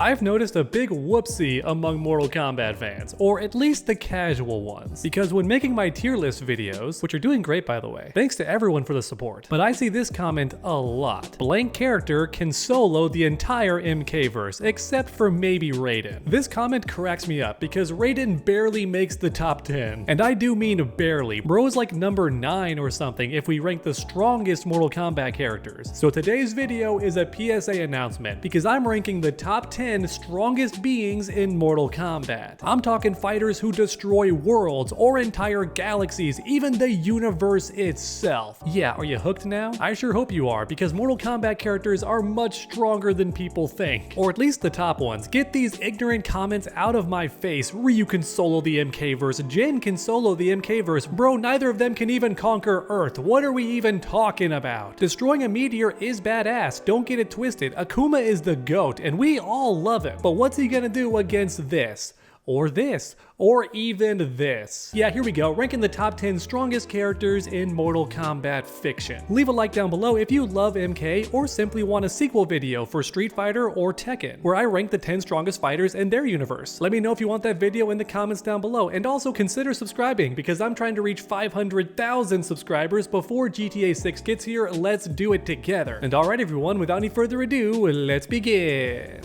I've noticed a big whoopsie among Mortal Kombat fans, or at least the casual ones, because when making my tier list videos, which are doing great by the way, thanks to everyone for the support, but I see this comment a lot. Blank character can solo the entire MK-verse, except for maybe Raiden. This comment cracks me up because Raiden barely makes the top 10, and I do mean barely. Bro is like number 9 or something if we rank the strongest Mortal Kombat characters. So today's video is a PSA announcement because I'm ranking the top 10 strongest beings in Mortal Kombat. I'm talking fighters who destroy worlds or entire galaxies, even the universe itself. Yeah, are you hooked now? I sure hope you are, because Mortal Kombat characters are much stronger than people think. Or at least the top ones. Get these ignorant comments out of my face. Ryu can solo the MK-verse, Jin can solo the MK-verse. Bro, neither of them can even conquer Earth. What are we even talking about? Destroying a meteor is badass, don't get it twisted. Akuma is the GOAT, and we all love him. But what's he gonna do against this? Or this, or even this. Yeah, here we go, ranking the top 10 strongest characters in Mortal Kombat fiction. Leave a like down below if you love MK or simply want a sequel video for Street Fighter or Tekken, where I rank the 10 strongest fighters in their universe. Let me know if you want that video in the comments down below, and also consider subscribing because I'm trying to reach 500,000 subscribers before GTA 6 gets here. Let's do it together. And alright everyone, without any further ado, let's begin.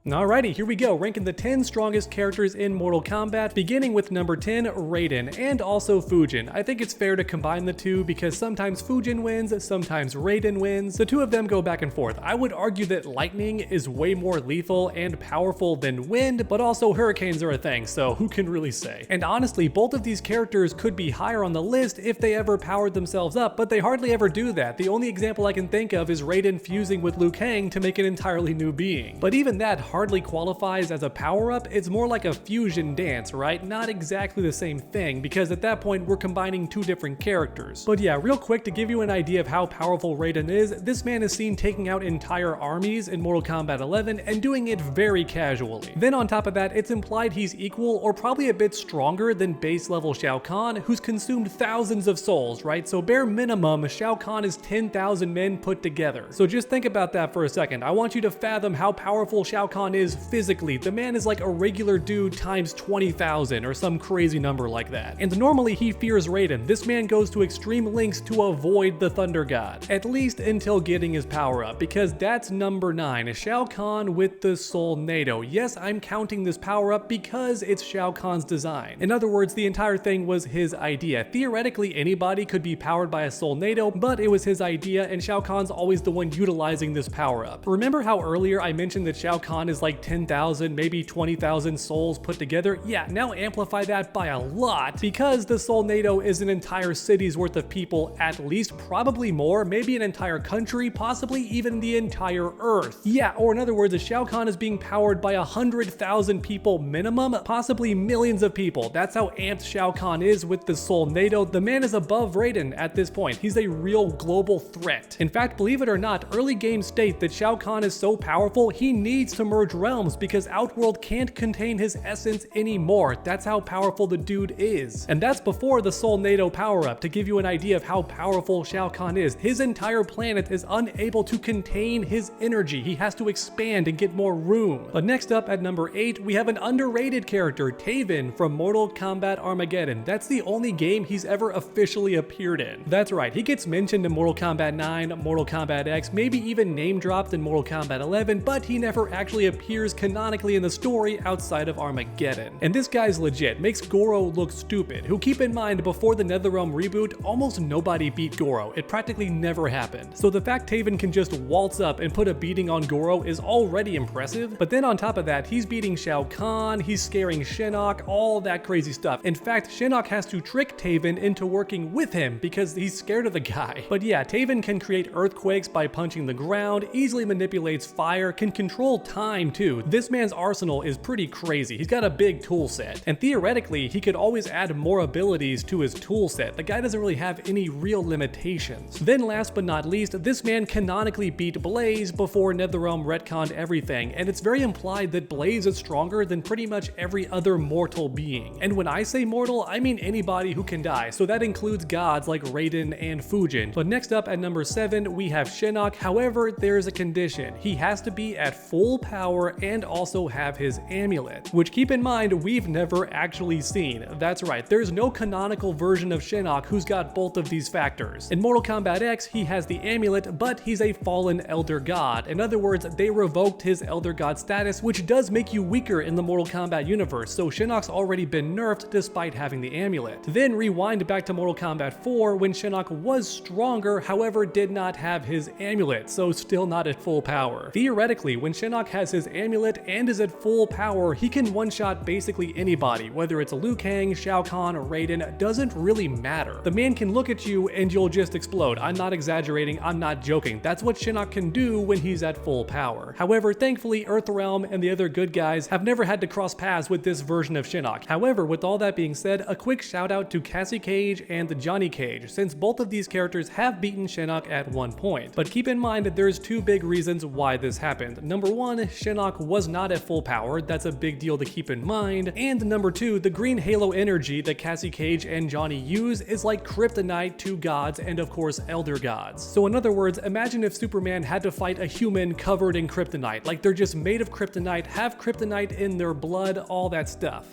Alrighty, here we go, ranking the 10 strongest characters in Mortal Kombat, beginning with number 10, Raiden, and also Fujin. I think it's fair to combine the two because sometimes Fujin wins, sometimes Raiden wins. The two of them go back and forth. I would argue that lightning is way more lethal and powerful than wind, but also hurricanes are a thing, so who can really say? And honestly, both of these characters could be higher on the list if they ever powered themselves up, but they hardly ever do that. The only example I can think of is Raiden fusing with Liu Kang to make an entirely new being. But even that hardly qualifies as a power-up. It's more like a fusion dance, right? Not exactly the same thing, because at that point we're combining two different characters. But yeah, real quick, to give you an idea of how powerful Raiden is, this man is seen taking out entire armies in Mortal Kombat 11 and doing it very casually. Then on top of that, it's implied he's equal or probably a bit stronger than base level Shao Kahn, who's consumed thousands of souls, right? So bare minimum, Shao Kahn is 10,000 men put together. So just think about that for a second. I want you to fathom how powerful Shao Kahn is physically. The man is like a regular dude times 20,000 or some crazy number like that. And normally he fears Raiden. This man goes to extreme lengths to avoid the Thunder God, at least until getting his power up, because that's number 9, Shao Kahn with the Soul NATO. Yes, I'm counting this power up because it's Shao Kahn's design. In other words, the entire thing was his idea. Theoretically, anybody could be powered by a Soul NATO, but it was his idea, and Shao Kahn's always the one utilizing this power up. Remember how earlier I mentioned that Shao Kahn is like 10,000, maybe 20,000 souls put together? Yeah, now amplify that by a lot, because the Soul NATO is an entire city's worth of people, at least, probably more, maybe an entire country, possibly even the entire Earth. Yeah, or in other words, Shao Kahn is being powered by 100,000 people minimum, possibly millions of people. That's how amped Shao Kahn is with the Soul NATO. The man is above Raiden at this point. He's a real global threat. In fact, believe it or not, early games state that Shao Kahn is so powerful, he needs to merge realms because Outworld can't contain his essence anymore. That's how powerful the dude is. And that's before the Soul NATO power-up, to give you an idea of how powerful Shao Kahn is. His entire planet is unable to contain his energy. He has to expand and get more room. But next up at number 8, we have an underrated character, Taven from Mortal Kombat Armageddon. That's the only game he's ever officially appeared in. That's right, he gets mentioned in Mortal Kombat 9, Mortal Kombat X, maybe even name dropped in Mortal Kombat 11, but he never actually appears canonically in the story outside of Armageddon. And this guy's legit, makes Goro look stupid, who, keep in mind, before the Netherrealm reboot, almost nobody beat Goro. It practically never happened. So the fact Taven can just waltz up and put a beating on Goro is already impressive, but then on top of that, he's beating Shao Kahn, he's scaring Shinnok, all that crazy stuff. In fact, Shinnok has to trick Taven into working with him because he's scared of the guy. But yeah, Taven can create earthquakes by punching the ground, easily manipulates fire, can control time time too. This man's arsenal is pretty crazy. He's got a big tool set, and theoretically he could always add more abilities to his tool set. The guy doesn't really have any real limitations. Then last but not least, this man canonically beat Blaze before NetherRealm retconned everything, and it's very implied that Blaze is stronger than pretty much every other mortal being. And when I say mortal, I mean anybody who can die, so that includes gods like Raiden and Fujin. But next up at number 7, we have Shinnok. However, there's a condition. He has to be at full power and also have his amulet, which, keep in mind, we've never actually seen. That's right, there's no canonical version of Shinnok who's got both of these factors. In Mortal Kombat X, he has the amulet, but he's a fallen Elder God. In other words, they revoked his Elder God status, which does make you weaker in the Mortal Kombat universe, so Shinnok's already been nerfed despite having the amulet. Then rewind back to Mortal Kombat 4 when Shinnok was stronger, however did not have his amulet, so still not at full power. Theoretically, when Shinnok has his amulet and is at full power, he can one-shot basically anybody, whether it's Liu Kang, Shao Kahn, or Raiden, doesn't really matter. The man can look at you and you'll just explode. I'm not exaggerating, I'm not joking. That's what Shinnok can do when he's at full power. However, thankfully, Earthrealm and the other good guys have never had to cross paths with this version of Shinnok. However, with all that being said, a quick shout out to Cassie Cage and Johnny Cage, since both of these characters have beaten Shinnok at one point. But keep in mind that there's two big reasons why this happened. Number one, Shinnok was not at full power. That's a big deal to keep in mind. And number two, the green halo energy that Cassie Cage and Johnny use is like kryptonite to gods and of course elder gods. So in other words, imagine if Superman had to fight a human covered in kryptonite. Like they're just made of kryptonite, have kryptonite in their blood, all that stuff.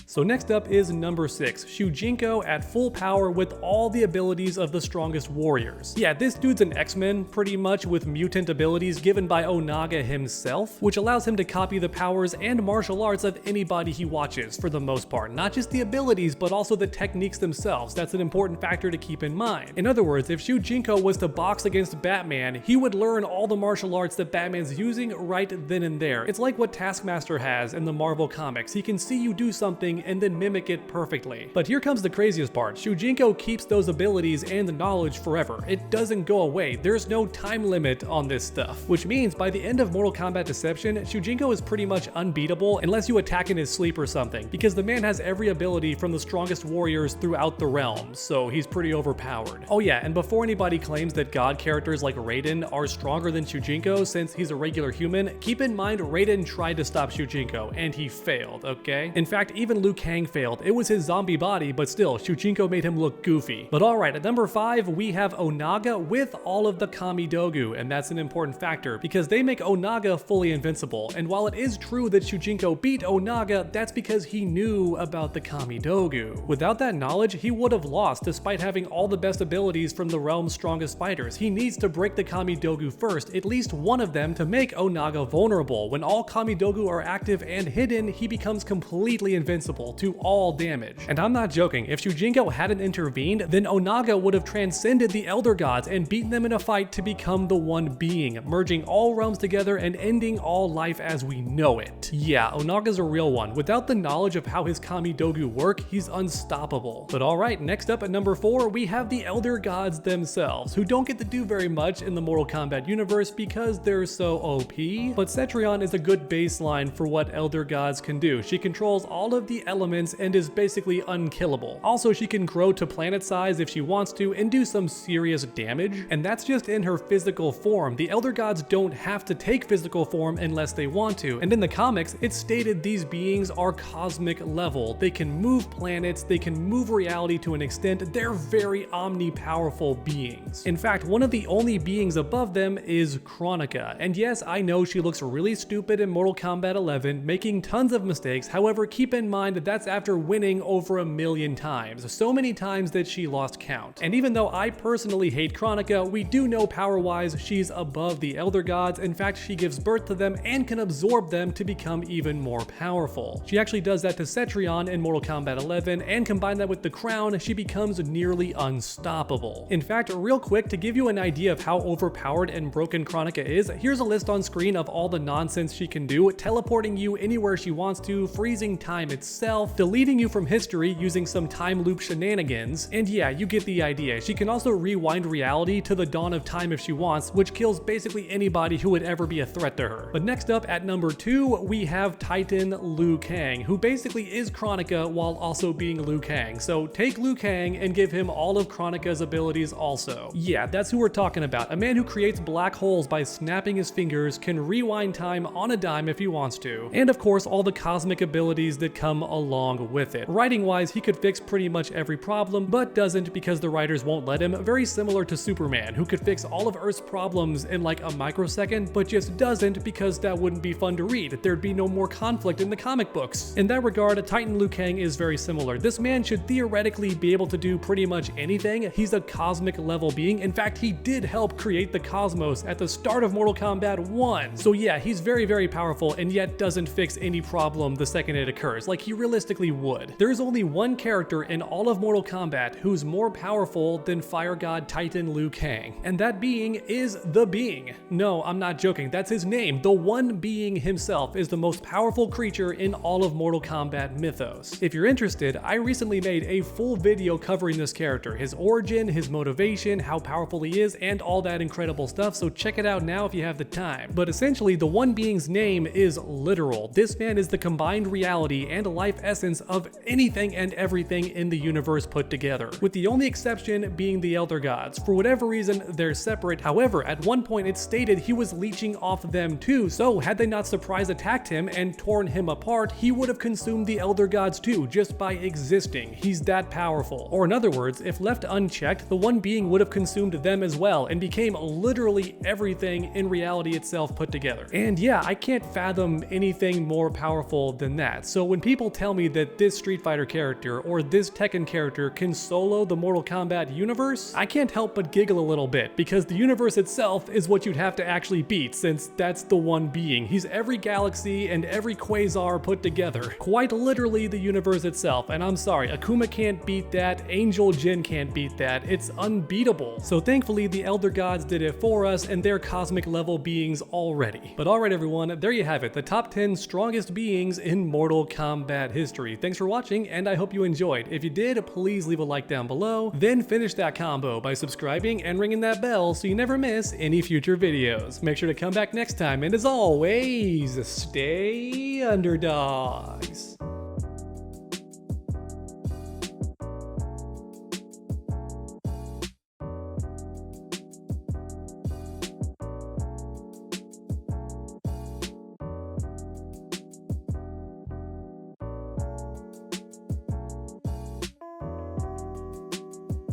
So next up is number 6, Shujinko at full power with all the abilities of the strongest warriors. Yeah, this dude's an X-Men pretty much, with mutant abilities given by Onaga himself, which allows him to copy the powers and martial arts of anybody he watches for the most part. Not just the abilities, but also the techniques themselves. That's an important factor to keep in mind. In other words, if Shujinko was to box against Batman, he would learn all the martial arts that Batman's using right then and there. It's like what Taskmaster has in the Marvel comics. He can see you do something and then mimic it perfectly. But here comes the craziest part. Shujinko keeps those abilities and the knowledge forever. It doesn't go away. There's no time limit on this stuff, which means by the end of Mortal Kombat Deception, Shujinko is pretty much unbeatable unless you attack in his sleep or something, because the man has every ability from the strongest warriors throughout the realms, so he's pretty overpowered. Oh yeah, and before anybody claims that god characters like Raiden are stronger than Shujinko since he's a regular human, keep in mind Raiden tried to stop Shujinko and he failed, okay? In fact, even Liu Kang failed. It was his zombie body, but still, Shujinko made him look goofy. But alright, at number 5, we have Onaga with all of the Kami Dogu, and that's an important factor because they make Onaga fully invincible. And while it is true that Shujinko beat Onaga, that's because he knew about the Kami Dogu. Without that knowledge, he would have lost despite having all the best abilities from the realm's strongest fighters. He needs to break the Kami Dogu first, at least one of them, to make Onaga vulnerable. When all Kami Dogu are active and hidden, he becomes completely invincible to all damage. And I'm not joking, if Shujinko hadn't intervened, then Onaga would have transcended the Elder Gods and beaten them in a fight to become the one being, merging all realms together and ending all life as we know it. Yeah, Onaga's a real one. Without the knowledge of how his Kami Dogu work, he's unstoppable. But alright, next up at number 4, we have the Elder Gods themselves, who don't get to do very much in the Mortal Kombat universe because they're so OP, but Cetrion is a good baseline for what Elder Gods can do. She controls all of the elements and is basically unkillable. Also, she can grow to planet size if she wants to and do some serious damage, and that's just in her physical form. The Elder Gods don't have to take physical form unless they want to, and in the comics, it's stated these beings are cosmic level. They can move planets, they can move reality to an extent, they're very omni-powerful beings. In fact, one of the only beings above them is Kronika, and yes, I know she looks really stupid in Mortal Kombat 11, making tons of mistakes. However, keep in mind that that's after winning over 1,000,000 times, so many times that she lost count. And even though I personally hate Kronika, we do know power-wise she's above the Elder Gods. In fact, she gives birth to them and can absorb them to become even more powerful. She actually does that to Cetrion in Mortal Kombat 11, and combine that with the crown, she becomes nearly unstoppable. In fact, real quick, to give you an idea of how overpowered and broken Kronika is, here's a list on screen of all the nonsense she can do, teleporting you anywhere she wants to, freezing time itself, itself, deleting you from history using some time loop shenanigans. And yeah, you get the idea. She can also rewind reality to the dawn of time if she wants, which kills basically anybody who would ever be a threat to her. But next up at number 2, we have Titan Liu Kang, who basically is Kronika while also being Liu Kang. So take Liu Kang and give him all of Kronika's abilities also. Yeah, that's who we're talking about. A man who creates black holes by snapping his fingers, can rewind time on a dime if he wants to. And of course, all the cosmic abilities that come along with it. Writing-wise, he could fix pretty much every problem, but doesn't because the writers won't let him. Very similar to Superman, who could fix all of Earth's problems in like a microsecond, but just doesn't because that wouldn't be fun to read. There'd be no more conflict in the comic books. In that regard, Titan Liu Kang is very similar. This man should theoretically be able to do pretty much anything. He's a cosmic level being. In fact, he did help create the cosmos at the start of Mortal Kombat 1. So yeah, he's very, very powerful and yet doesn't fix any problem the second it occurs, like he realistically would. There's only one character in all of Mortal Kombat who's more powerful than Fire God Titan Liu Kang, and that being is the Being. No, I'm not joking, that's his name. The One Being himself is the most powerful creature in all of Mortal Kombat mythos. If you're interested, I recently made a full video covering this character, his origin, his motivation, how powerful he is, and all that incredible stuff, so check it out now if you have the time. But essentially, the One Being's name is literal. This man is the combined reality and life essence of anything and everything in the universe put together, with the only exception being the Elder Gods. For whatever reason, they're separate. However, at one point it's stated he was leeching off them too, so had they not surprise attacked him and torn him apart, he would have consumed the Elder Gods too, just by existing. He's that powerful. Or in other words, if left unchecked, the One Being would have consumed them as well and became literally everything in reality itself put together. And yeah, I can't fathom anything more powerful than that. So when people tell me that this Street Fighter character or this Tekken character can solo the Mortal Kombat universe, I can't help but giggle a little bit, because the universe itself is what you'd have to actually beat, since that's the One Being. He's every galaxy and every quasar put together. Quite literally the universe itself, and I'm sorry, Akuma can't beat that, Angel Jin can't beat that, it's unbeatable. So thankfully the Elder Gods did it for us, and they're cosmic level beings already. But alright everyone, there you have it, the top 10 strongest beings in Mortal Kombat history. Thanks for watching, and I hope you enjoyed. If you did, please leave a like down below, then finish that combo by subscribing and ringing that bell so you never miss any future videos. Make sure to come back next time, and as always, stay underdogs.